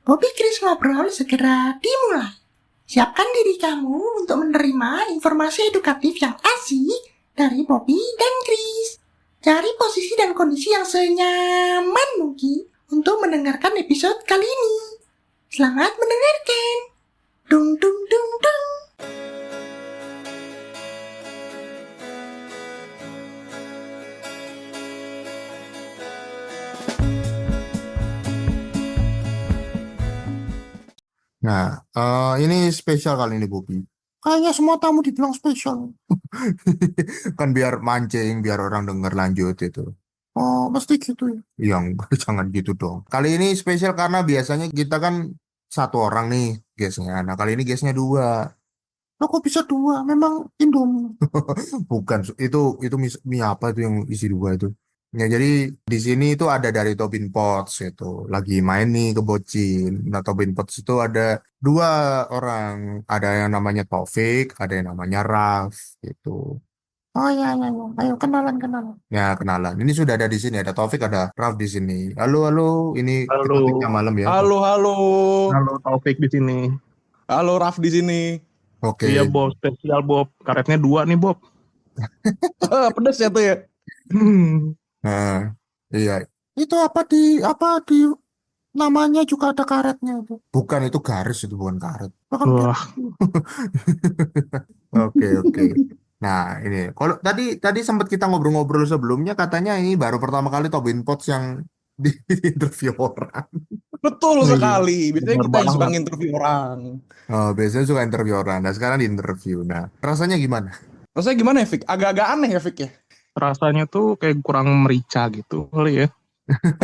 Bobby Chris Ngobrol segera dimulai. Siapkan diri kamu untuk menerima informasi edukatif yang asik dari Bobby dan Chris. Cari posisi dan kondisi yang senyaman mungkin untuk mendengarkan episode kali ini. Selamat mendengarkan. Dung dung dung dung. Nah, ini spesial kali ini, Bobby. Kayaknya semua tamu dibilang spesial. Kan biar mancing, biar orang denger lanjut itu. Oh, mesti gitu ya? Yang jangan gitu dong. Kali ini spesial karena biasanya kita kan satu orang nih guestnya. Nah, kali ini guestnya dua. Loh, kok bisa dua? Memang Indomie. Bukan, itu mie apa itu yang isi dua itu? Ya, jadi di sini itu ada dari Tobin Pots itu lagi main nih ke Bocin. Nah, Tobin Pots itu ada dua orang, ada yang namanya Taufik, ada yang namanya Raf gitu. Oh ya ya ya, ayo kenalan. Ya kenalan. Ini sudah ada di sini, ada Taufik, ada Raf di sini. Halo halo, ini Halo, ketiknya malam ya. Halo. halo Taufik di sini. Halo Raf di sini. Oke. Iya Bob, spesial Bob. Karetnya 2 nih Bob. Pedes ya tuh ya. Nah, iya. Itu apa di namanya juga ada karetnya itu. Bukan, itu garis, itu bukan karet. Bukan Wah, Oke. Nah, ini kalau tadi sempat kita ngobrol-ngobrol sebelumnya, katanya ini baru pertama kali Tobin Pots yang di interview orang. Betul Iya, sekali. Biasanya bener kita yang suka banget. interview orang. Oh, biasanya suka interview orang. Nah, sekarang di interview. Nah, rasanya gimana? Rasanya gimana ya, Fik? Agak-agak aneh ya, Fik ya? Rasanya tuh kayak kurang merica gitu kali ya.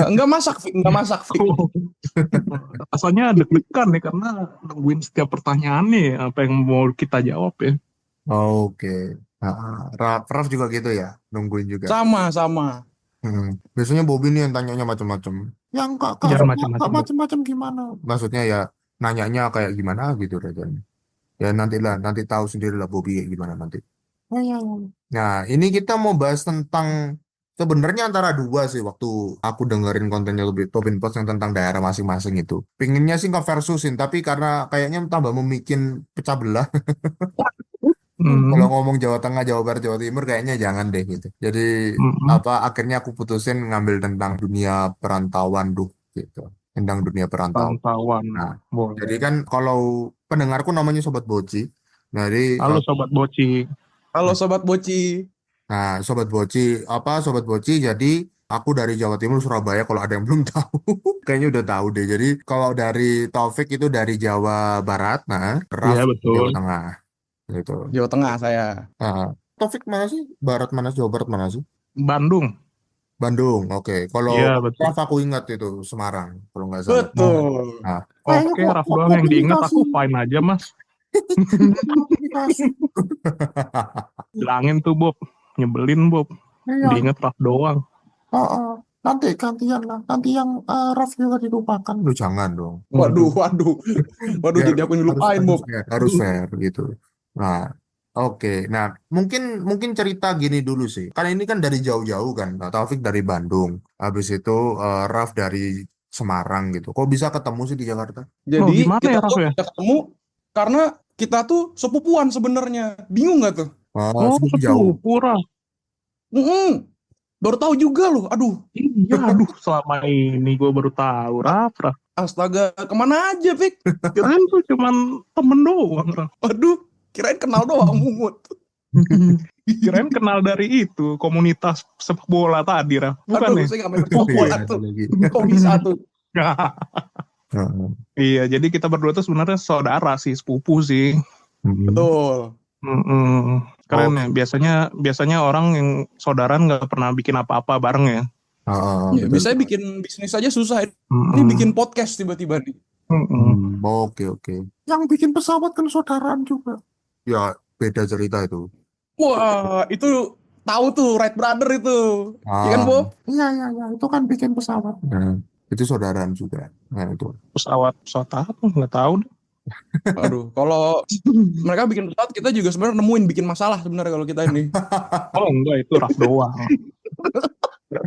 Enggak masak, Fik. Rasanya deg-degan nih karena nungguin setiap pertanyaannya ya, apa yang mau kita jawab ya. Oke. Raf juga gitu ya, nungguin juga. Sama. Biasanya Bobby nih yang tanyanya macam-macam. Yang Jangan macam-macam, Bob. macam-macam gimana? Maksudnya ya nanyanya kayak gimana gitu rasanya. Ya nanti tahu sendirilah Bobby kayak gimana nanti. Oh, iya. Nah, ini kita mau bahas tentang sebenarnya antara dua sih waktu aku dengerin kontennya Tobin Post yang tentang daerah masing-masing itu. Pinginnya sih nge-versusin, tapi karena kayaknya tambah memikin pecah belah. Kalau ngomong Jawa Tengah, Jawa Barat, Jawa Timur kayaknya jangan deh gitu. Jadi akhirnya aku putusin ngambil tentang dunia perantauan gitu. Tentang dunia perantauan. Pantauan. Nah, Boleh. jadi kan kalau pendengarku namanya Sobat Boci. Jadi Halo Sobat Boci. Halo Sobat Boci. nah, Sobat Boci, jadi aku dari Jawa Timur, Surabaya, kalau ada yang belum tahu. Kayaknya udah tahu deh. Jadi kalau dari Taufik itu dari Jawa Barat, nah, Raf Iya dari betul. Jawa Tengah. Gitu. Jawa Tengah saya. Nah, Taufik mana sih? Barat mana sih? Jawa Barat mana sih? Bandung. Bandung, oke. Kalau Iya betul. Raf aku ingat itu Semarang, kalau nggak salah. Betul. Nah, Oke, Raf doang yang diingat, aku fine aja Mas. Bilangin tuh Bob, nyebelin Bob. Diingat Raf doang. Nanti gantian lah. Nanti yang Raf juga dilupakan. Lu jangan dong. Waduh, Ya, jadi aku nyelupain, Bob. harus fair gitu. Nah, oke. Nah, mungkin cerita gini dulu sih. Kan ini kan dari jauh-jauh kan. Nah, Taufik dari Bandung. Habis itu Raf dari Semarang gitu. Kok bisa ketemu sih di Jakarta? Jadi gimana kita ya, Raf, tuh ya? bisa ketemu karena kita tuh sepupuan sebenarnya. Bingung nggak tuh? Oh, sepupu jauh. sepupu Raf. Baru tahu juga loh. Aduh. Iya, selama ini gue baru tahu, Raf. Astaga, kemana aja, Fik? Kirain tuh cuman temen doang, Raf. Aduh, kirain kenal doang, mungut. Kirain kenal dari itu, komunitas sepak bola tadi, Raf. Bukan Aduh, ya? saya nggak main sepak bola tuh. Kok bisa tuh? Iya, jadi kita berdua tuh sebenarnya saudara sih, sepupu sih. Betul. Keren ya. Biasanya orang yang saudaraan nggak pernah bikin apa-apa bareng ya. Ya, biasanya bikin bisnis aja susah. Ini bikin podcast tiba-tiba nih. Oke. Yang bikin pesawat kan saudaraan juga. Ya, beda cerita itu. Wah, itu tahu tuh Wright Brother itu. Iya kan, Bob? Iya, itu kan bikin pesawat. Itu saudaraan juga. Nah, itu. Pesawat apa? Nggak tahu deh. Aduh, kalau mereka bikin pesawat, kita juga sebenarnya nemuin bikin masalah sebenarnya kalau kita ini. Oh enggak, itu Raf doang.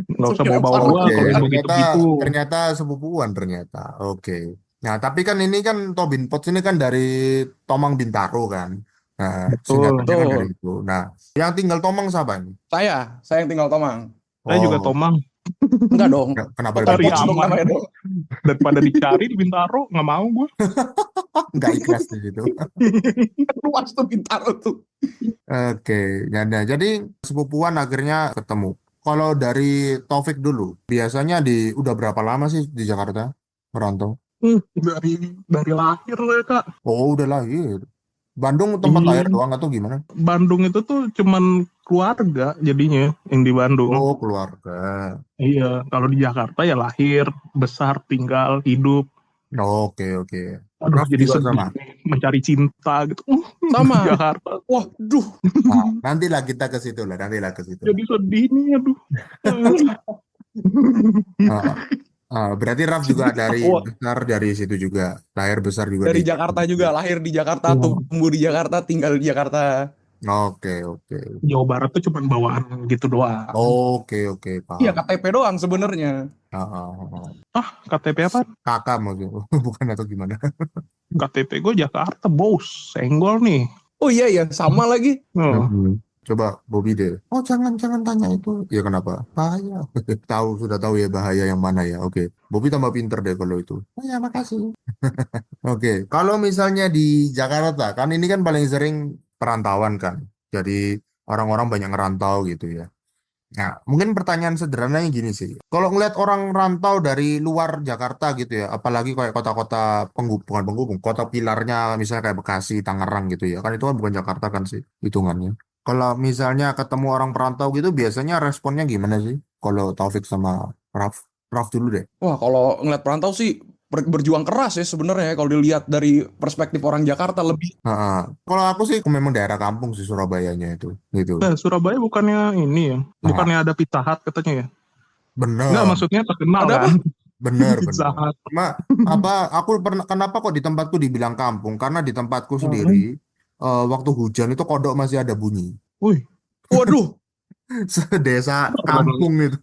Nggak usah bawa-bawa gua kalau yang begitu-gitu. Ternyata sepupuan ternyata. Oke. Nah, tapi kan ini kan Tobin Potts ini kan dari Tomang Bintaro kan. Nah, Betul. singkatannya kan dari Betul. itu. Nah, yang tinggal Tomang siapa ini? Saya yang tinggal Tomang. Saya juga Oh, Tomang. Enggak dong. kenapa Tom Cari lebih Potts tinggi? dong aman. namanya dong. Daripada dicari di Bintaro, nggak mau gue. Nggak ikhlas di situ. Luas tuh Bintaro tuh. Oke, nah, jadi sepupuan akhirnya ketemu. Kalau dari Taufik dulu, biasanya udah berapa lama sih di Jakarta merantau? Dari lahir ya, Kak. Oh, udah lahir. Bandung tempat lahir Iya. doang atau gimana? Bandung itu tuh cuman keluarga jadinya yang di Bandung. Oh, keluarga. Iya, kalau di Jakarta ya lahir, besar, tinggal, hidup. Oke, oke. Aduh, Raf jadi juga sedih sama. nih, mencari cinta gitu. Sama. Jakarta, Wah, duh. Nah, nantilah kita ke situ lah, nantilah ke situ. jadi sedih nih, aduh. Ah, berarti Raf juga dari Wah, besar dari situ juga, lahir besar juga di. dari Jakarta juga, lahir di Jakarta, tumbuh di Jakarta, tinggal di Jakarta. Oke, oke. Jawa Barat tuh cuman bawaan gitu doang. Oke, oke, Iya, paham. KTP doang sebenarnya. KTP apa? Kakak maksudnya, bukan atau gimana? KTP gue Jakarta, bos. Senggol nih. Oh iya ya, sama lagi. Oh. Coba Bobby deh. Oh, jangan tanya itu. Ya kenapa? Bahaya. Sudah tahu ya bahaya yang mana ya. Oke. Bobby tambah pinter deh kalau itu. Oh ya, makasih. Oke, kalau misalnya di Jakarta, kan ini kan paling sering perantauan kan. Jadi orang-orang banyak ngerantau gitu ya. Nah, mungkin pertanyaan sederhananya gini sih. Kalau ngeliat orang rantau dari luar Jakarta gitu ya, apalagi kayak kota-kota bukan penghubung, kota pilarnya misalnya kayak Bekasi, Tangerang gitu ya. Kan itu kan bukan Jakarta kan sih hitungannya. Kalau misalnya ketemu orang perantau gitu, biasanya responnya gimana sih? Kalau Taufik sama Raf, Raf dulu deh. Wah, kalau ngeliat perantau sih berjuang keras ya sebenarnya ya, kalau dilihat dari perspektif orang Jakarta lebih. Heeh. Kalau aku sih memang daerah kampung sih Surabayanya itu, gitu. Surabaya bukannya ini ya? Nah, Bukannya ada Pizza Hut katanya ya? Enggak, bener, maksudnya terkenal Ada apa? kan? bener, Pizza bener. Hut. Cuma apa? Aku pernah kenapa kok di tempatku dibilang kampung? Karena di tempatku sendiri, Hmm. waktu hujan itu kodok masih ada bunyi. Wih, Waduh, Sedesa keren kampung itu,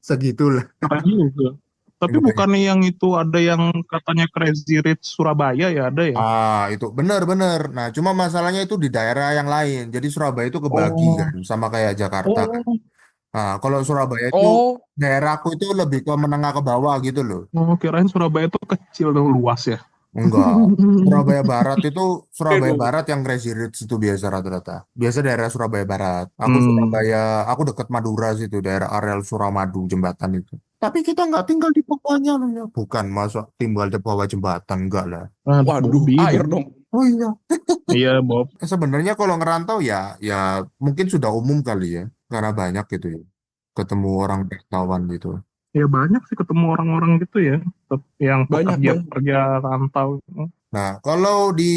segitulah. keren juga. Tapi bukannya yang itu ada yang katanya Crazy Rich Surabaya ya, ada ya? Itu bener-bener. Nah, cuma masalahnya itu di daerah yang lain. Jadi Surabaya itu kebagi Oh, kan, sama kayak Jakarta kan. oh, Nah, kalau Surabaya itu oh, daerahku itu lebih ke menengah ke bawah gitu loh. kirain Surabaya itu kecil dan luas ya. Enggak. Surabaya Barat itu Oke, Surabaya dong. Barat yang Crazy Rich itu biasa rata-rata. Biasa daerah Surabaya Barat. Hmm. Aku dekat Madura situ, daerah areal Suramadu jembatan itu. Tapi kita nggak tinggal di bawahnya loh ya. Bukan, masa tinggal di bawah jembatan enggak lah. Aduh, waduh, Bobby, air Bobby. dong. Oh iya. Iya, Bob. Sebenarnya kalau ngerantau ya, ya mungkin sudah umum kali ya, karena banyak gitu ya, ketemu orang perantauan gitu. Ya banyak sih ketemu orang-orang gitu ya, yang Banyak, banyak. pekerja rantau. Nah, kalau di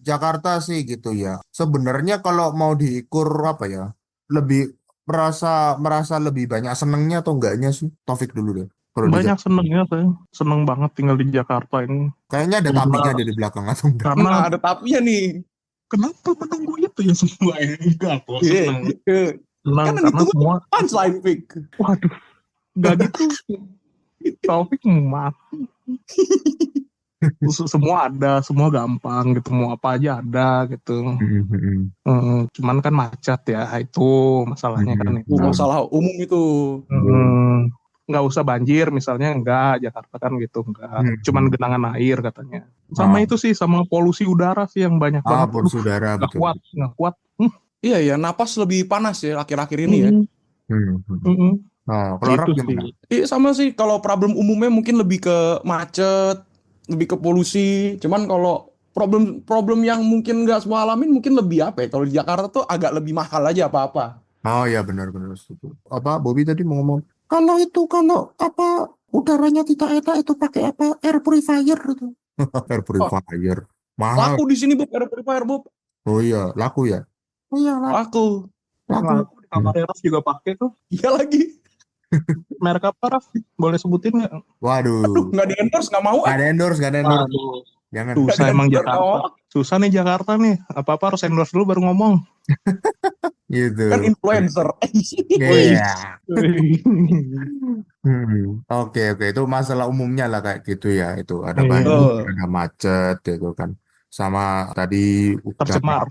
Jakarta sih gitu ya. Sebenarnya kalau mau diukur apa ya, lebih merasa merasa lebih banyak senengnya atau enggaknya sih? Taufik dulu deh. Kalau di Banyak Jakarta, senengnya saya. Seneng banget tinggal di Jakarta ini. kayaknya ada Karena, tapinya di belakang atau enggak? karena Nah, ada tapinya nih. kenapa menunggu itu ya semua ya? Enggak kok, seneng. Eh, Seneng Kan yang karena ditunggu semua, punchline, Vic. waduh, enggak gitu. Taufik mati. Semua ada, semua gampang gitu, mau apa aja ada gitu. Cuman kan macet ya, itu masalahnya kan itu. Masalah umum itu. Nggak usah banjir misalnya, enggak, Jakarta kan gitu, enggak. Cuman genangan air katanya. Sama itu sih, sama polusi udara sih yang banyak banget. Polusi udara Nggak betul. kuat. Iya ya, napas lebih panas ya akhir-akhir ini ya. Kalau Raf Gitu gimana? sih. Iya sama sih, kalau problem umumnya mungkin lebih ke macet, lebih ke polusi. Cuman kalau problem yang mungkin nggak semua alamin mungkin lebih apa ya? Kalau di Jakarta tuh agak lebih mahal aja apa-apa. Oh ya benar-benar setuju. Apa Bobby tadi mau ngomong? Kalau apa udaranya tidak enak itu pakai apa? Air purifier itu. Air Oh, purifier. Mahal. laku di sini Bob, air purifier Bob. Oh iya, laku ya. Oh iya, Laku. laku. Nah, di kamar Raf juga pakai tuh. Iya lagi. Merek apa, Raf? Boleh sebutin nggak? Aduh, Waduh. nggak di endorse, nggak mau. Nggak ada endorse. Aduh, Jangan. susah Nggak emang di-endorse, Jakarta. nggak mau. Susah nih Jakarta nih. Apa-apa harus endorse dulu baru ngomong. Kan gitu. influencer. Wih. Iya. Oke, oke, itu masalah umumnya lah kayak gitu ya. Itu ada Iya, banjir, Betul. ada macet, gitu kan. Sama tadi udara, tercemar.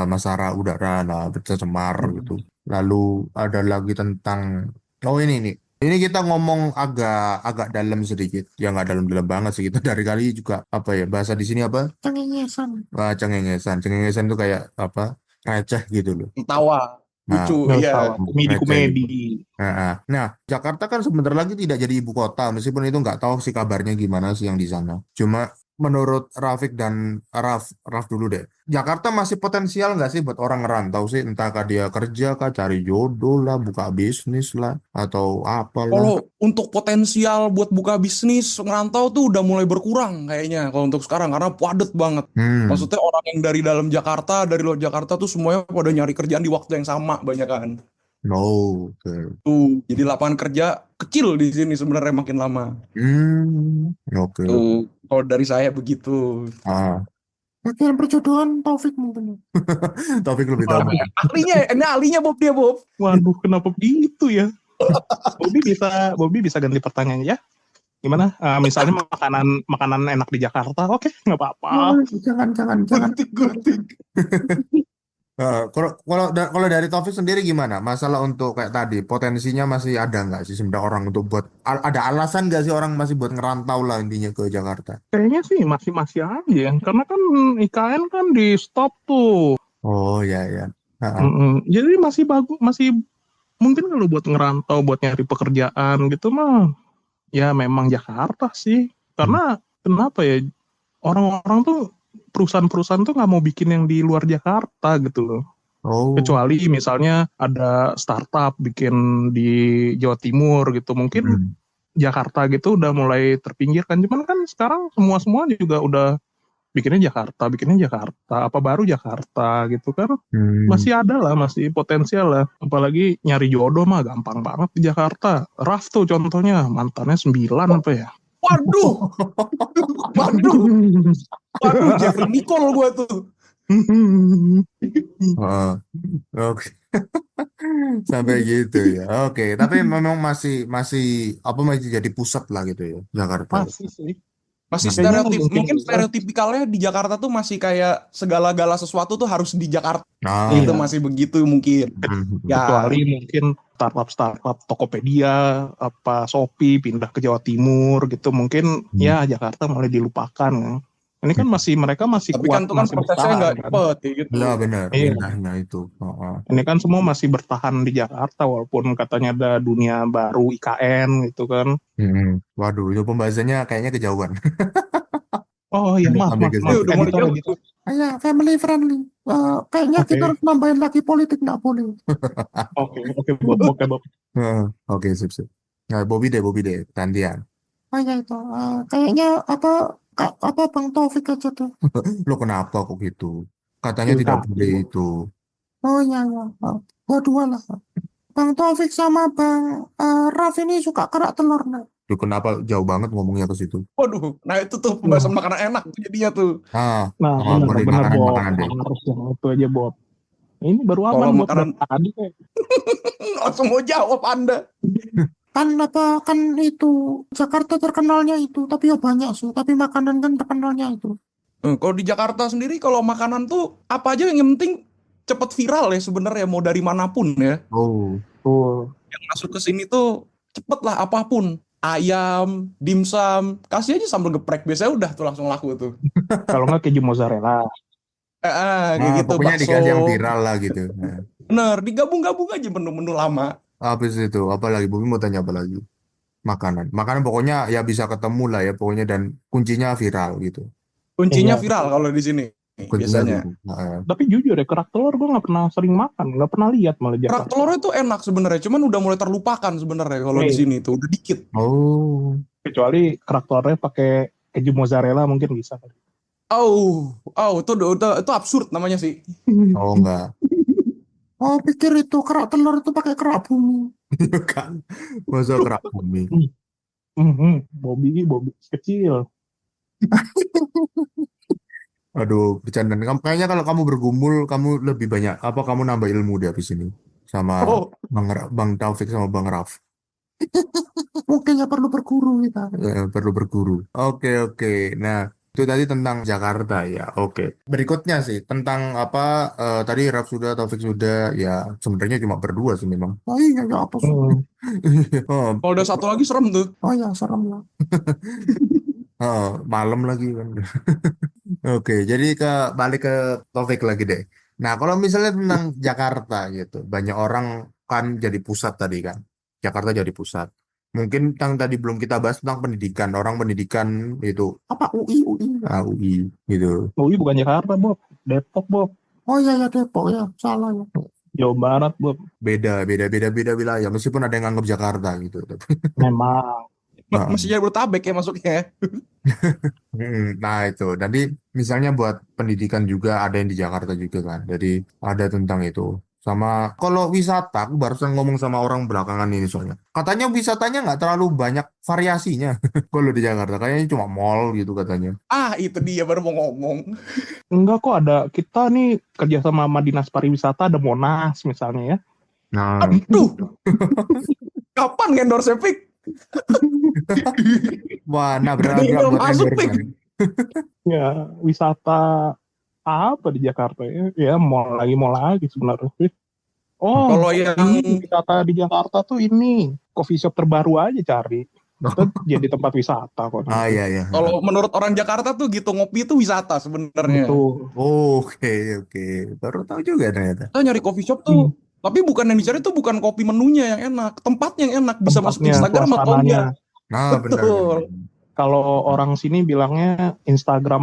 masalah udara, nah tercemar gitu. Lalu ada lagi tentang, oh ini nih. Ini kita ngomong agak agak dalam sedikit, ya nggak dalam-dalam banget sih. Kita dari kali juga apa ya bahasa di sini apa? Cengengesan. Wah, cengengesan, cengengesan itu kayak apa? Receh gitu loh. Tawa. Nah, Lucu, Nggak iya. tahu. receh Komedi-komedi. gitu. Nah, Jakarta kan sebentar lagi tidak jadi ibu kota, meskipun itu nggak tahu sih kabarnya gimana sih yang di sana. Cuma menurut Rafiq dan Raf dulu deh. Jakarta masih potensial nggak sih buat orang ngerantau sih? Entahkah dia kerja kah, cari jodoh lah, buka bisnis lah, atau apalah. Kalau untuk potensial buat buka bisnis ngerantau tuh udah mulai berkurang kayaknya kalau untuk sekarang karena padet banget. Hmm, Maksudnya orang yang dari dalam Jakarta, dari luar Jakarta tuh semuanya pada nyari kerjaan di waktu yang sama banyak kan. no, oke. Tuh, jadi lapangan kerja kecil di sini sebenarnya makin lama. Oke, oke. Tuh, kalau dari saya begitu. Ah, Bagian perjodohan Taufik mungkin. Taufik lebih tahu. Waduh, Ini ahlinya Bob dia Bob. waduh, kenapa begitu ya? Bobby bisa ganti pertanyaan ya? Gimana? Misalnya makanan makanan enak di Jakarta, oke, nggak apa-apa. Oh, jangan. Gunting. Kalau kalau dari Taufik sendiri gimana? Masalah untuk kayak tadi potensinya masih ada nggak sih sebenarnya orang untuk buat ada alasan nggak sih orang masih buat ngerantau lah intinya ke Jakarta? Kayaknya sih masih aja, karena kan IKN kan di stop tuh. Oh ya ya. Ha-ha. Jadi masih bagus, masih mungkin kalau buat ngerantau, buat nyari pekerjaan gitu mah, ya memang Jakarta sih. Hmm. Karena kenapa ya, orang-orang tuh, perusahaan-perusahaan tuh nggak mau bikin yang di luar Jakarta gitu loh. Oh. Kecuali misalnya ada startup bikin di Jawa Timur gitu, mungkin Hmm. Jakarta gitu udah mulai terpinggirkan. Cuman kan sekarang semua juga udah bikinnya Jakarta, apa baru Jakarta gitu kan. Hmm. Masih ada lah, masih potensial lah. Apalagi nyari jodoh mah gampang banget di Jakarta. Raf tuh contohnya, mantannya 9 apa ya? Waduh, waduh, waduh, Jeffrey Nicole gue tuh. Oh, oke. Sampai gitu ya. Oke, tapi memang masih masih apa masih jadi pusat lah gitu ya Jakarta. Masih sih. Masih Kayaknya mungkin mungkin stereotipikalnya di Jakarta tuh masih kayak segala-gala sesuatu tuh harus di Jakarta. Itu iya. masih begitu mungkin. Ya, Kecuali mungkin startup Tokopedia, apa Shopee pindah ke Jawa Timur gitu, mungkin ya Jakarta mulai dilupakan. Ini kan mereka masih tapi kuat, kan itu kan masih prosesnya bertahan nggak kan. cepet kayak gitu. Ya benar, Iya. indahnya itu. Oh. Ini kan semua masih bertahan di Jakarta walaupun katanya ada dunia baru IKN gitu kan. Waduh, itu pembahasannya kayaknya kejauhan. Oh iya, maaf, Sampai maaf, ke maaf. udah mulai Editor, jauh. editor. Ya, family friendly. Kayaknya Oke, kita harus nambahin lagi politik, nggak boleh. oke, Bob, oke, Bob. Oke, sip, sip. Nah, Bobby deh, gantian. Oh ya itu, kayaknya apa Bang Taufik aja tuh. Lo kenapa kok gitu? Katanya Itu tidak boleh tadi. itu. Oh ya, dua lah. Bang Taufik sama Bang Raf ini suka kerak telur, nah. Lo kenapa jauh banget ngomongnya ke situ? Waduh, nah itu tuh pembahasan makanan enak tuh jadinya tuh. Nah, Boleh benar Bob. makanan deh. Harus yang itu aja, Bob. Ini baru Kalau aman, Bob. makanan Dari tadi kayak. langsung mau jawab Anda. Kan itu Jakarta terkenalnya itu, tapi ya banyak sih. Tapi makanan kan terkenalnya itu. Kalau di Jakarta sendiri kalau makanan tuh apa aja yang penting cepet viral ya sebenarnya mau dari manapun ya. Oh, Tuh. Yang masuk ke sini tuh cepet lah apapun. Ayam, dimsum, kasih aja sambal geprek biasanya udah tuh langsung laku tuh. Kalau nggak keju mozzarella. Kayak gitu pokoknya bakso. dikasih yang viral lah gitu. Nah, Bener, digabung-gabung aja menu-menu lama. habis itu, apa lagi? Bumi mau tanya apa lagi? Makanan pokoknya ya bisa ketemu lah ya pokoknya dan kuncinya viral gitu. Kuncinya Iya. viral kalau di sini Kuncinya biasanya. gitu. Nah, Tapi jujur ya, kerak telur gue nggak pernah sering makan, nggak pernah lihat malah Kerak Jakarta. telurnya tuh enak sebenarnya, cuman udah mulai terlupakan sebenarnya kalau di Iya. sini tuh udah dikit. Oh, Kecuali kerak telurnya pakai keju mozzarella mungkin bisa. Itu absurd namanya sih. oh enggak. Oh, pikir itu kerak telur itu pakai kerak bumi. Kan, masa kerak bumi. Bobby kecil. Aduh, bercanda. Kayaknya kalau kamu bergumul, kamu lebih banyak. Apa kamu nambah ilmu di habis ini sama Oh, Bang Taufik sama Bang Raf. Mungkin ya perlu berguru kita. Ya, perlu berguru. Oke, oke. Nah, itu tadi tentang Jakarta ya. Oke. Berikutnya sih tentang apa tadi Raf sudah, Taufik sudah. Ya, sebenarnya cuma berdua sih memang. Oh iya, ya apa sih? Hmm. Oh, kalau ada satu lagi serem tuh. oh ya, serem lah. Oh, malam lagi kan. Oke, jadi balik ke topik lagi deh. Nah, kalau misalnya tentang Jakarta gitu, banyak orang kan jadi pusat tadi kan. Jakarta jadi pusat. Mungkin yang tadi belum kita bahas tentang pendidikan. Orang pendidikan itu apa UI, UI gitu. UI bukan Jakarta, Bob. Depok, Bob. Oh iya ya Depok ya, salah ya. Jawa Barat, Bob. Beda wilayah. Meskipun ada yang nganggap Jakarta gitu. Memang. Nah, Masih Jabodetabek ya masuknya ya. Nah itu, jadi misalnya buat pendidikan juga ada yang di Jakarta juga kan, jadi ada tentang itu. Sama kalau wisata, aku barusan ngomong sama orang belakangan ini soalnya. Katanya wisatanya nggak terlalu banyak variasinya kalau di Jakarta, kayaknya cuma mall gitu katanya. Ah, itu dia baru mau ngomong. Enggak kok ada. Kita nih kerja sama Dinas Pariwisata, ada Monas misalnya ya. Nah, Aduh, kapan endorse Epic? wah, Gak ada nabrak-nabrak email buat masuk, Pik. endorse. Ya, wisata apa di Jakarta ya? Ya, mau lagi sebenarnya. Oh, Kalau yang ini wisata di Jakarta tuh ini coffee shop terbaru aja cari. Itu jadi tempat wisata kok Ah nanti. iya ya. kalau menurut orang Jakarta tuh gitu ngopi itu wisata sebenarnya. Betul. Oke, oke, baru tahu juga ternyata. Kita nyari coffee shop tuh, Hmm, tapi bukan yang dicari tuh bukan kopi menunya yang enak, tempatnya yang enak bisa masuk tempatnya, Instagram atau suasananya. enggak. Nah, benar. Betul. Kalau orang sini bilangnya Instagram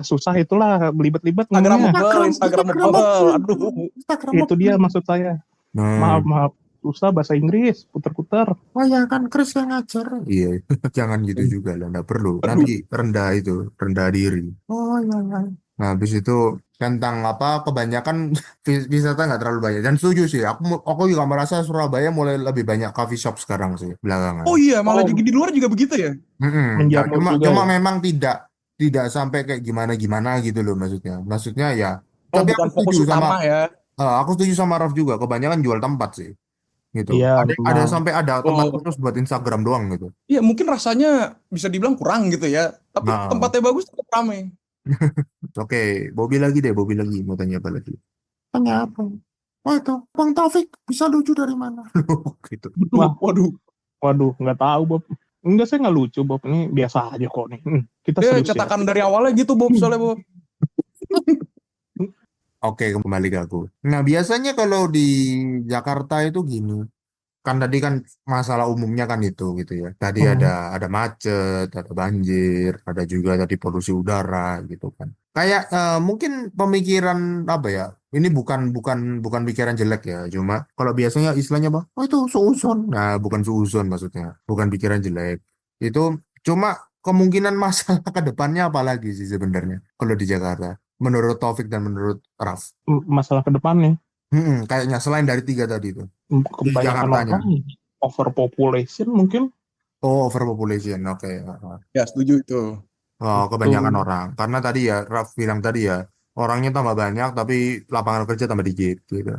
susah itulah belibet-libet namanya. Instagramable. Aduh. Itu dia maksud saya. Nah, Maaf, susah bahasa Inggris, puter-puter. oh ya kan Chris yang ngajar. Iya, jangan gitu juga lah, nggak perlu. Aduh. Nanti rendah diri. Oh iya, iya. Nah, habis itu tentang apa kebanyakan wisata nggak terlalu banyak. Dan setuju sih, aku juga merasa Surabaya mulai lebih banyak coffee shop sekarang sih belakangan. Oh iya, malah Oh, juga di luar juga begitu ya. Ya, menjamur cuma juga cuma ya. memang tidak sampai kayak gimana gitu loh maksudnya. Maksudnya ya. Oh, Tapi bukan fokus utama ya. aku setuju sama Raf juga. Kebanyakan jual tempat sih gitu. Iya, Ada memang. sampai ada tempat Oh, khusus buat Instagram doang gitu. iya mungkin rasanya bisa dibilang kurang gitu ya. Tapi Nah, tempatnya bagus tetap ramai. oke, Bobby lagi mau tanya apa lagi? Tanya apa? Oh itu, Bang Taufik bisa lucu dari mana? Gitu. Wah, Waduh. waduh, nggak tahu Bob. Enggak, saya nggak lucu Bob. Ini biasa aja kok nih. Kita Dia serius ya. katakan dari awalnya gitu Bob, soalnya Bob. Oke, kembali ke aku. Nah, biasanya kalau di Jakarta itu gini, kan tadi kan masalah umumnya kan itu gitu ya. Tadi Hmm. ada macet, ada banjir, ada juga tadi polusi udara gitu kan. Kayak mungkin pemikiran apa ya? Ini bukan pikiran jelek ya. Cuma kalau biasanya istilahnya apa? Oh itu suuzon. Nah, bukan suuzon maksudnya. Bukan pikiran jelek. Itu cuma kemungkinan masalah ke depannya apa lagi sih sebenarnya kalau di Jakarta. Menurut Taufik dan menurut Raf. Masalah ke depannya, Kayaknya selain dari tiga tadi itu. Di kebanyakan Jakartanya. orang overpopulation mungkin. Oh, overpopulation. Oke. Ya, setuju itu. Oh, kebanyakan Betul. orang. Karena tadi ya, Raf bilang tadi ya, orangnya tambah banyak, tapi lapangan kerja tambah dikit, gitu.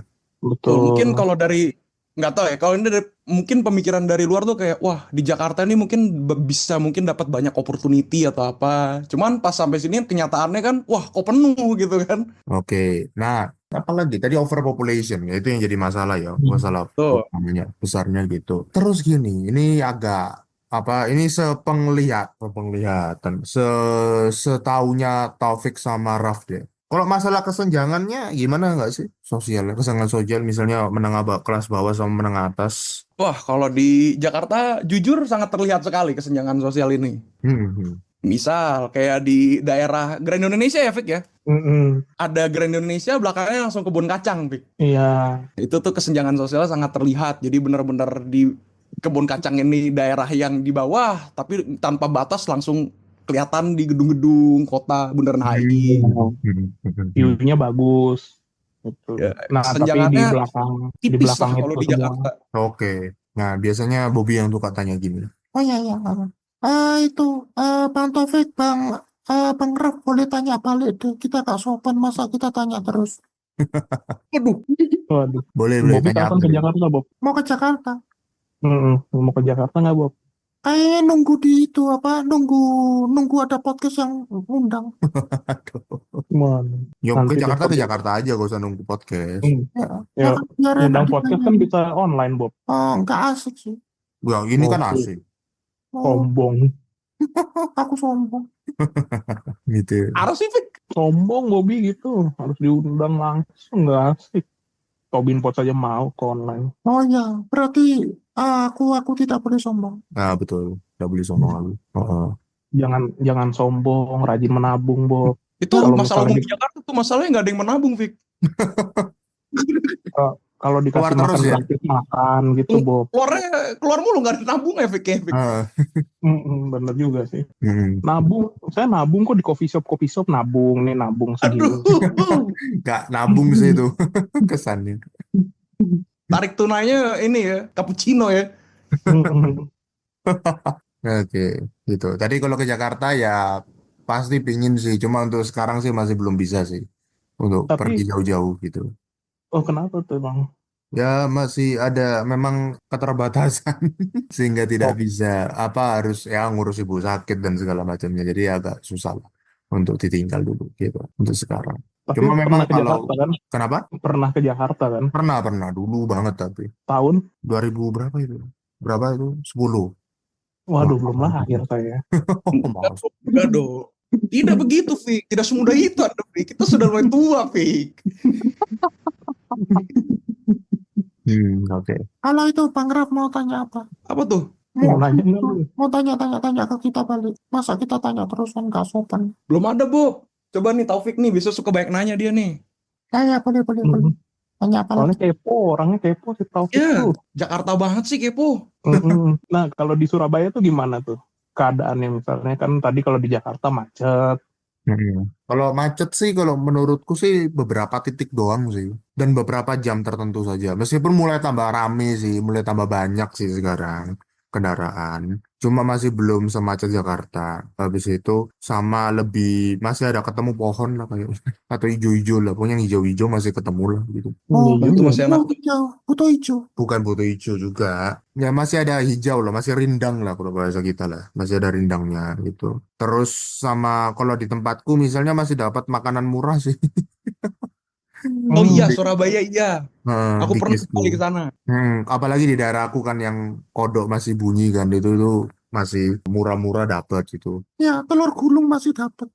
Tuh, mungkin Betul. kalau dari nggak tahu ya, kalau ini mungkin pemikiran dari luar tuh kayak wah di Jakarta ini mungkin bisa mungkin dapat banyak opportunity atau apa. Cuman pas sampai sini kenyataannya kan wah kok penuh gitu kan. Oke. Nah, apalagi tadi overpopulation, ya itu yang jadi masalah ya, masalah Tuh. utamanya, besarnya gitu. Terus gini, ini agak apa? Ini sepenglihatan, setaunya Taufik sama Raf deh. Kalau masalah kesenjangannya gimana nggak sih? Kesenjangan sosial misalnya kelas bawah sama menengah atas. Wah, kalau di Jakarta jujur sangat terlihat sekali kesenjangan sosial ini. Hmm, hmm. Misal kayak di daerah Grand Indonesia ya, Fik ya. Mm-mm. Ada Grand Indonesia belakangnya langsung kebun kacang, Fik. Iya. Itu tuh kesenjangan sosialnya sangat terlihat. Jadi benar-benar di kebun kacang ini daerah yang di bawah, tapi tanpa batas langsung kelihatan di gedung-gedung kota Bundaran HI. View-nya bagus. Gitu. Ya, Nah, tapi kesenjangannya di tipis belakang lah kalau itu di semua. Jakarta. Oke. Nah, biasanya Bobby yang suka tanya gini. Oh iya, iya. Itu, Bang Taufik, Bang Bang Raf boleh tanya balik deh. Kita gak sopan masa kita tanya terus. Waduh, Waduh. Boleh Bobby tanya kapan apa ke nih? Jakarta, Bob? Mau ke Jakarta. Mau ke Jakarta nggak, Bob? Kayaknya nunggu di itu apa? Nunggu ada podcast yang undang. Aduh. Mana? Ya ke Nanti deh. Jakarta aja, gak usah nunggu podcast. Hmm. Ya, Ya, kan biar enak ngundang podcast kan ditanyain. bisa online, Bob. Nggak asik sih. Ya, ini kan Oke. asik. Sombong. Aku sombong. Gitu. harus sih Fik. Sombong, Bobby gitu. Harus diundang langsung, nggak asik. Tobin Pot saja mau ke online. Oh ya, berarti aku tidak boleh sombong. Nah, betul. Tidak boleh sombong lagi. Jangan sombong, rajin menabung, Bob. Itu Kalau masalah misalnya umum di Jakarta tuh masalahnya nggak ada yang menabung, Fik. kalau dikasih Keluar terus makan ya? gratis makan gitu, Bob. Keluar mulu nggak ada nabung ya, Fik. Fik. Bener juga sih. Nabung, saya nabung kok di coffee shop nabung nih, nabung segini. Aduh, Nggak nabung sih itu kesannya. tarik tunainya ini ya, cappuccino ya. Oke, gitu. Tadi kalau ke Jakarta ya pasti pingin sih. Cuma untuk sekarang sih masih belum bisa sih untuk pergi Tapi, jauh-jauh gitu. kenapa tuh, Bang? Ya masih ada memang keterbatasan sehingga tidak Oh, bisa harus ya ngurus ibu sakit dan segala macamnya. Jadi agak susah lah untuk ditinggal dulu gitu untuk sekarang. tapi Cuma pernah memang ke Jakarta kan? kenapa? Pernah ke Jakarta kan? Pernah dulu banget tapi Tahun? 2000 berapa itu? Berapa itu? 10. Waduh, Lama belum banget itu. lahir saya. Maaf. Enggak dong. Tidak begitu, Fik. Tidak semudah itu, Anda, Fik. Kita sudah lumayan tua, Fik. Oke. Kalau itu Bang Raf mau tanya apa? Apa tuh? Mau nanya nggak lu? Mau tanya ke kita balik. Masa kita tanya terus kan gak sopan. Belum ada, Bob. Coba nih Taufik nih, bisa suka banyak nanya dia nih. Ya, boleh. Tanya apa Soalnya lagi? orangnya kepo si Taufik Ya, tuh. Jakarta banget sih kepo. Nah, kalau di Surabaya tuh gimana tuh keadaannya? Misalnya kan tadi kalau di Jakarta macet. Kalau macet sih, kalau menurutku sih beberapa titik doang sih. Dan beberapa jam tertentu saja. Meskipun mulai tambah rame sih, mulai tambah banyak sih sekarang kendaraan. Cuma masih belum semacet Jakarta. Habis itu sama lebih, masih ada ketemu pohon lah kayak. Atau hijau-hijau lah. Pokoknya yang hijau-hijau masih ketemu lah gitu. Iya Itu juga. masih enak tuh. Butuh hijau. Bukan butuh hijau juga. Ya masih ada hijau lah, masih rindang lah kalau bahasa kita lah. Masih ada rindangnya gitu. Terus sama kalau di tempatku misalnya masih dapat makanan murah sih. Oh iya, Di, Surabaya iya. Aku di pernah Kisku. sekali ke sana. Apalagi di daerahku kan yang kodok masih bunyi kan itu masih murah-murah dapat gitu. Ya, telur gulung masih dapat.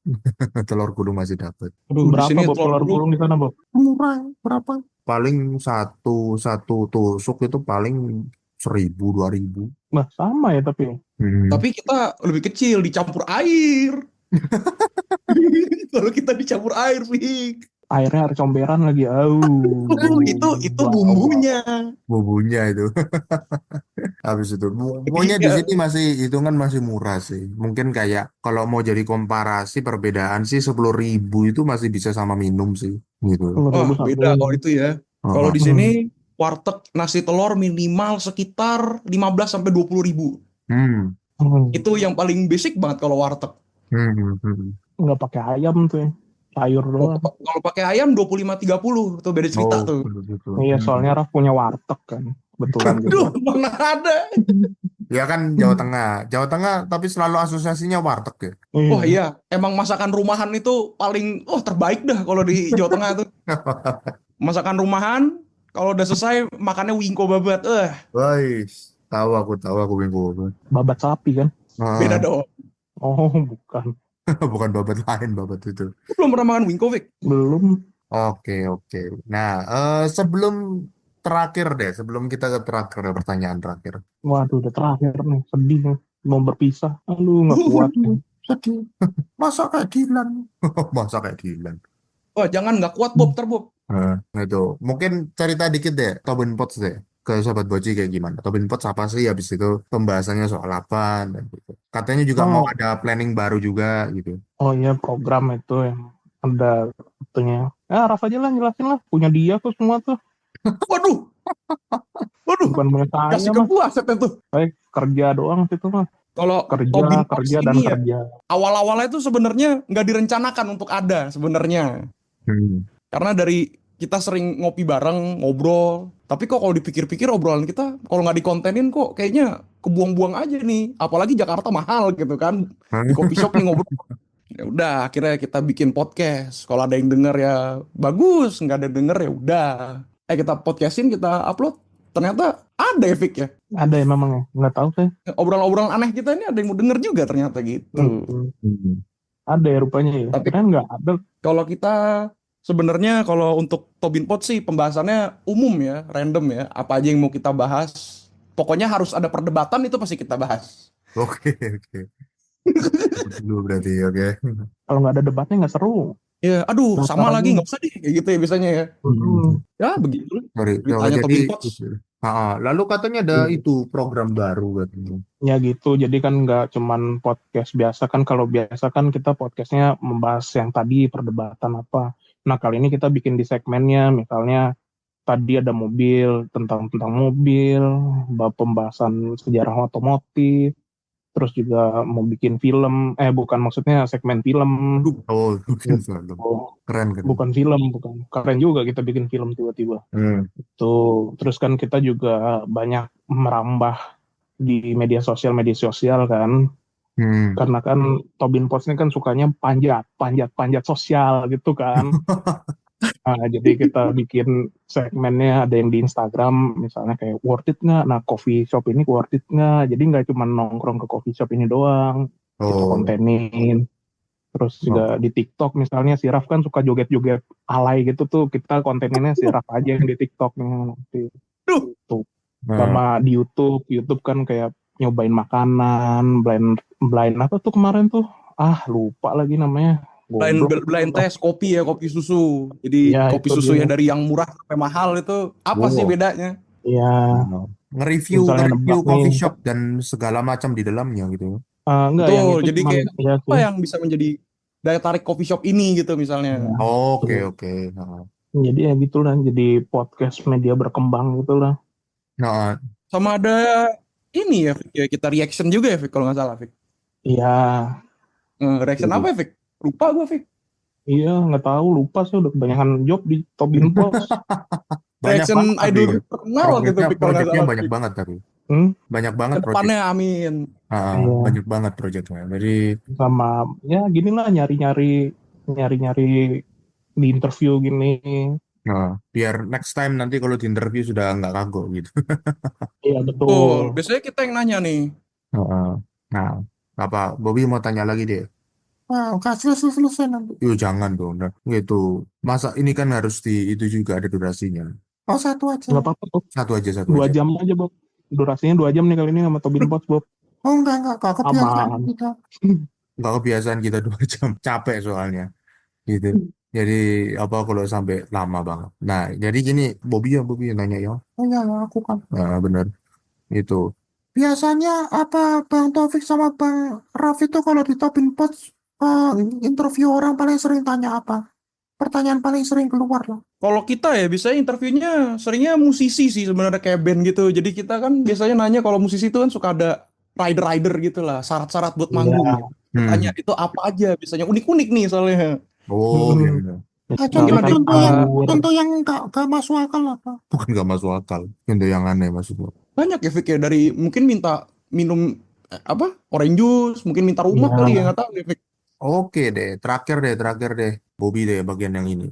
Telur gulung masih dapat. Aduh, di Berapa, sini Bob, telur gulung di sana, Bob? Murah, berapa? Paling satu tusuk itu paling 1.000 2.000. Nah, sama ya tapi. Tapi kita lebih kecil, dicampur air. Kalau kita dicampur air, Fik. Airnya air comberan lagi. Itu bumbunya. Bumbunya itu. Habis itu. Pokoknya di sini masih hitungan masih murah sih. Mungkin kayak kalau mau jadi komparasi perbedaan sih 10.000 itu masih bisa sama minum sih. Gitu. Wah, beda kalau itu ya. Kalau di sini warteg nasi telur minimal sekitar 15 sampai 20 ribu. Itu yang paling basic banget kalau warteg. Nggak pakai ayam tuh ya. Sayur doang. Kalau pakai ayam 25 30 tuh beda cerita tuh. Iya, soalnya Raf punya warteg kan. Betulan Aduh, juga. mana ada. Ya kan Jawa Tengah tapi selalu asosiasinya warteg ya. Wah iya, emang masakan rumahan itu paling terbaik dah kalau di Jawa Tengah tuh. Masakan rumahan, kalau udah selesai makannya wingko babat. Guys, aku tahu wingko. Babat sapi kan? Beda dong. Oh, bukan. Bukan babat lain, babat itu. Belum pernah makan wingko, Vic? Belum. Oke. Nah, sebelum kita ke terakhir, pertanyaan terakhir. Waduh, udah terakhir nih. Sedih nih. Mau berpisah. Aduh, nggak kuat. Sedih. Masa kayak Dilan. Wah, jangan nggak kuat, Bob. Bob. Itu. Mungkin cerita dikit deh, Tobin Pots deh. Ke Sobat Boci kayak gimana? Tobin Pots apa sih? Habis itu pembahasannya soal apa dan gitu. Katanya juga mau ada planning baru juga gitu. Oh iya, program itu yang ada itunya. Rafa aja lah jelasin lah. Punya dia tuh semua tuh. Waduh. Bukan punya saya Kasih ke gua asetnya tuh. Saya kerja doang situ mah. Kalau Kerja, Tobin Talks kerja, dan ini ya, kerja. awal-awalnya itu sebenarnya nggak direncanakan untuk ada sebenarnya. Hmm. Karena dari kita sering ngopi bareng, ngobrol. Tapi kok kalau dipikir-pikir obrolan kita, kalau nggak dikontenin kok kayaknya kebuang-buang aja nih. Apalagi Jakarta mahal gitu kan. Di coffee shop nih ngobrol. Ya udah, akhirnya kita bikin podcast. Kalau ada yang denger ya bagus, nggak ada yang denger ya udah. Kita podcastin, kita upload. Ternyata ada ya, Fik ya. Ada ya memang ya? Nggak tahu saya. Obrolan-obrolan aneh kita ini ada yang mau denger juga ternyata gitu. Hmm. Ada ya rupanya ya. Tapi Keren nggak ada. kalau kita sebenarnya kalau untuk Tobin Pod sih pembahasannya umum ya, random ya. Apa aja yang mau kita bahas. Pokoknya harus ada perdebatan itu pasti kita bahas. Oke, oke. Dulu berarti, oke. Kalau nggak ada debatnya nggak seru. Ya, aduh, Dasar sama aja. lagi nggak usah deh kayak gitu ya biasanya ya. Ya begitu Sorry, ceritanya jadi Tobin Pods. lalu katanya ada itu program baru katanya. Ya gitu, jadi kan nggak cuman podcast biasa kan. Kalau biasa kan kita podcastnya membahas yang tadi perdebatan apa. Nah kali ini kita bikin di segmennya, misalnya tadi ada mobil, tentang mobil, pembahasan sejarah otomotif, terus juga mau bikin film, bukan maksudnya segmen film, Oh, bukan film. oh, Keren. bukan film, bukan. Keren juga kita bikin film tiba-tiba. Itu, terus kan kita juga banyak merambah di media sosial kan. Karena kan Tobin Pods ini kan sukanya panjat sosial gitu kan. Nah, jadi kita bikin segmennya, ada yang di Instagram misalnya kayak worth it nggak? Nah, coffee shop ini worth it nggak? Jadi nggak cuma nongkrong ke coffee shop ini doang, kita Oh, kontenin. Terus juga di TikTok misalnya si Raf kan suka joget-joget alay gitu tuh, kita konteninnya si Raf aja yang di TikTok nanti. Tuh. Sama di YouTube kan kayak nyobain makanan, blind apa tuh kemarin tuh? Lupa lagi namanya. Blind test kopi ya, kopi susu. Jadi Ya, kopi itu susu dia. ya dari yang murah sampai mahal itu apa sih bedanya? Iya. Nge-review Misalnya nebak coffee nih. shop dan segala macam di dalamnya gitu. Enggak, yang Betul, itu jadi cuman kayak ya apa sih. yang bisa menjadi daya tarik coffee shop ini gitu misalnya. Ya, Oke. jadi ya gitulah, jadi podcast media berkembang gitulah. Nah, Sama ada ini ya, Fik, ya kita reaction juga ya, Fik, kalau nggak salah, Fik. Iya, Reaction apa ya, Fik? Lupa gue, Fik. iya nggak tahu, lupa sih, udah kebanyakan job di Tobin Pods. Reaction banget idol tapi terkenal gitu, Fik, kalau nggak Projectnya salah. banyak banget tapi. Hmm? Banyak banget project. Kedepannya amin. Iya. Banyak banget projectnya. Jadi Sama ya gini lah, nyari-nyari di interview gini. biar next time nanti kalau di interview sudah nggak kagok gitu. Iya Betul. betul. Biasanya kita yang nanya nih. Nah, apa Bobby mau tanya lagi deh? Selesai nanti. Yuk jangan dong. Nah, gitu. Masa ini kan harus itu juga ada durasinya. Oh, satu aja. Nggak apa-apa, Bob. Satu aja. 2 jam aja, Bob. Durasinya 2 jam nih kali ini sama Tobin Pods, Bob. Oh, enggak kebiasaan Aman. kita. Enggak kebiasaan kita 2 jam. Capek soalnya. Gitu. Jadi apa kalau sampai lama banget. Nah, jadi gini, Bobby yang nanya ya. Oh ya, aku kan. Nah, benar. Itu. Biasanya apa Bang Taufik sama Bang Raf itu kalau di Tobin Pods interview orang paling sering tanya apa? Pertanyaan paling sering keluar lah. Kalau kita ya biasanya interviewnya seringnya musisi sih sebenarnya, kayak band gitu. Jadi kita kan biasanya nanya, kalau musisi itu kan suka ada rider gitu lah, syarat-syarat buat manggung. Iya. Tanya itu apa aja, biasanya unik-unik nih soalnya. Oh, gitu. Contoh yang nggak masuk akal apa? Bukan nggak masuk akal, contoh yang aneh maksudnya. Banyak ya, Fik, ya, dari mungkin minta minum orange juice, mungkin minta rumah Iya. kali ya, nggak tahu ya, Fik. Oke deh, terakhir deh, Bobby deh bagian yang ini.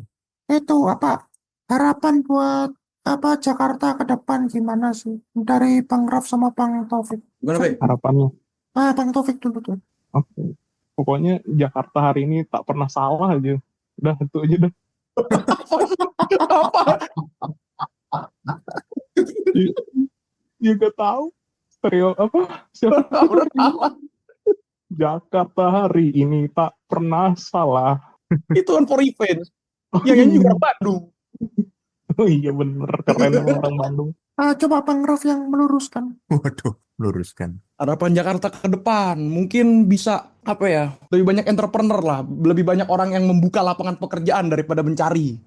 Itu apa harapan buat apa Jakarta ke depan gimana sih dari Bang Raf sama Bang Taufik? Gimana, Fik? Harapannya. Bang Taufik dulu tuh. Oke. Pokoknya Jakarta hari ini tak pernah salah aja. Udah itu aja dah. Apa? Ya gak tahu. Stereo apa? Siapa? Jakarta hari ini tak pernah salah. Itu kan for revenge. Yang nyanyi juga orang Bandung. Oh iya bener, keren orang Bandung. Coba Bang Raf yang meluruskan. Waduh, meluruskan. Harapan Jakarta ke depan mungkin bisa lebih banyak entrepreneur lah, lebih banyak orang yang membuka lapangan pekerjaan daripada mencari.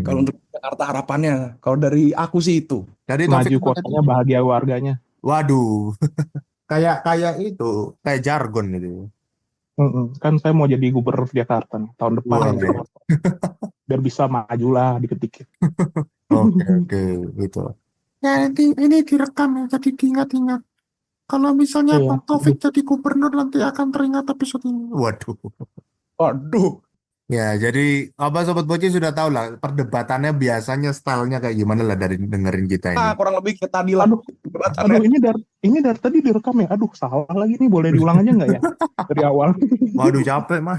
Kalau untuk Jakarta harapannya, kalau dari aku sih itu. Dari Maju kotanya, bahagia warganya. Waduh. kayak itu, kayak jargon gitu. Kan saya mau jadi gubernur Jakarta nih, tahun depan Wah, insya Allah. Biar bisa maju lah dikit-dikit. oke, gitu. Ya, nanti ini direkam ya, jadi diingat-ingat. Kalau misalnya Iya. Bang Taufik jadi gubernur nanti akan teringat episode ini. Waduh. Aduh. Ya, jadi apa Sobat Bocil sudah tahu lah perdebatannya biasanya stylenya kayak gimana lah dari dengerin kita ini. Kurang lebih kayak tadi lah. Aduh, Debatannya. ini dari tadi direkam ya. Aduh, salah lagi nih. Boleh diulang aja nggak ya? Dari awal. Waduh, capek mah.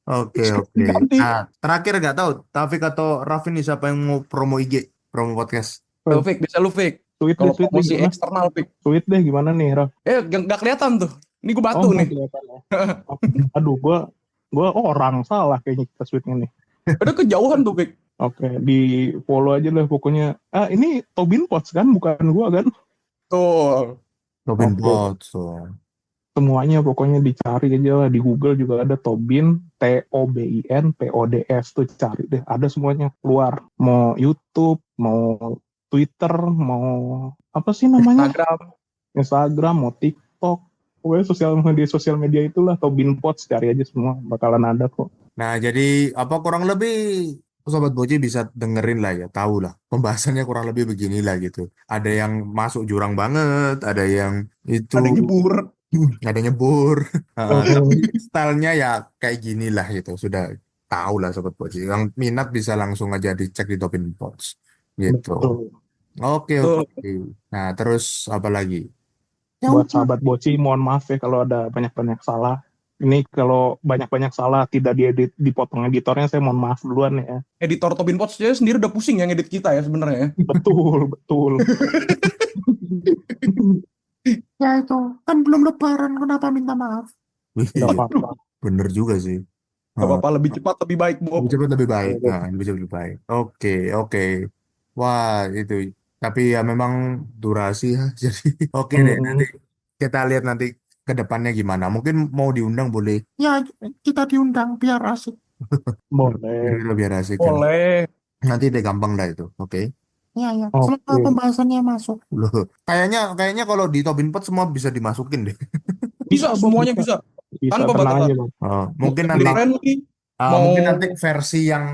Oke. Ganti. Nah, terakhir nggak tahu Taufik atau Raffi nih siapa yang mau promo IG, promo podcast. Lu Fik, bisa lu Fik. Tweet Kalau deh promosi gimana? eksternal Fik. Tweet deh gimana nih, Raf? Nggak kelihatan tuh. Ini gue batu nggak nih. kelihatan ya. Aduh, gua orang salah kayaknya kita tweetnya nih. Udah kejauhan tuh Fik. Oke, di follow aja lah pokoknya. Ini Tobin Pots kan, bukan gua kan? Tuh. Tobin Oke. Pots. So. Semuanya pokoknya dicari aja lah. Di Google juga ada Tobin, Tobin Pods, tuh cari deh. Ada semuanya keluar. Mau YouTube, mau Twitter, mau apa sih namanya? Instagram, mau TikTok. Pokoknya sosial media itulah Tobin Pots, cari aja semua, bakalan ada kok. Nah, jadi apa kurang lebih Sobat Boci bisa dengerin lah ya, tahu lah. Pembahasannya kurang lebih beginilah gitu. Ada yang masuk jurang banget, ada yang itu, Ada nyebur. ada nyebur. Oh, Tapi stylenya ya kayak gini lah gitu. Sudah tahu lah Sobat Boci. Yang minat bisa langsung aja dicek di Tobin Pots gitu. betul. Oke. Betul. Nah, terus apa lagi? Buat sahabat Boci, mohon maaf ya kalau ada banyak-banyak salah. Ini kalau banyak-banyak salah tidak diedit, dipotong editornya, saya mohon maaf duluan ya. Editor Tobin Pots aja sendiri udah pusing yang edit kita ya sebenarnya. Betul. Ya itu kan belum lebaran, kenapa minta maaf? Nggak apa-apa. Bener juga sih. Gak apa-apa, lebih cepat lebih baik Bob. Lebih cepat lebih baik. Nah, lebih cepat lebih baik. Oke. Wah, itu. Tapi ya memang durasi ya. Jadi oke deh, nanti kita lihat nanti ke depannya gimana. Mungkin mau diundang boleh. Ya, kita diundang biar asik. Boleh. Biar asik kan. Boleh. Nanti deh gampang dah itu. Oke. Ya. Oke. Selama pembahasannya masuk. Loh, kayaknya kalau di Tobin Pot semua bisa dimasukin deh. Bisa, semuanya bisa. Bisa, Tanpa tenang batasan. aja, Bang. Mungkin Family nanti friendly. mungkin nanti versi yang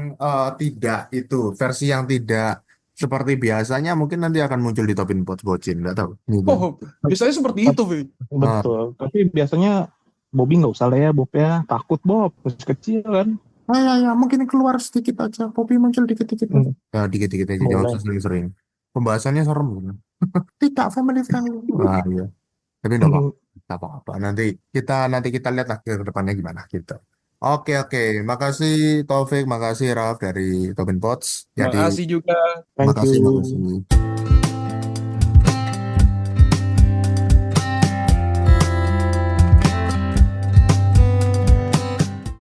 versi yang tidak seperti biasanya mungkin nanti akan muncul di Tobin Pots Bocin, nggak tahu. Gitu. Biasanya seperti itu, Fik. Betul. Tapi biasanya Bobby nggak usah lah ya, Bob ya. Takut Bob, masih kecil kan. Ya, mungkin keluar sedikit aja. Bobby muncul dikit-dikit. Ya, dikit-dikit aja, jangan usah sering-sering. Pembahasannya serem kan. Tidak family friendly. Wah, iya. Tapi nggak apa-apa. Nanti kita lihat lah ke depannya gimana gitu. Oke. Makasih Taufik, makasih Raf dari Tobin Pots. Jadi, Makasih juga. Thank you. makasih.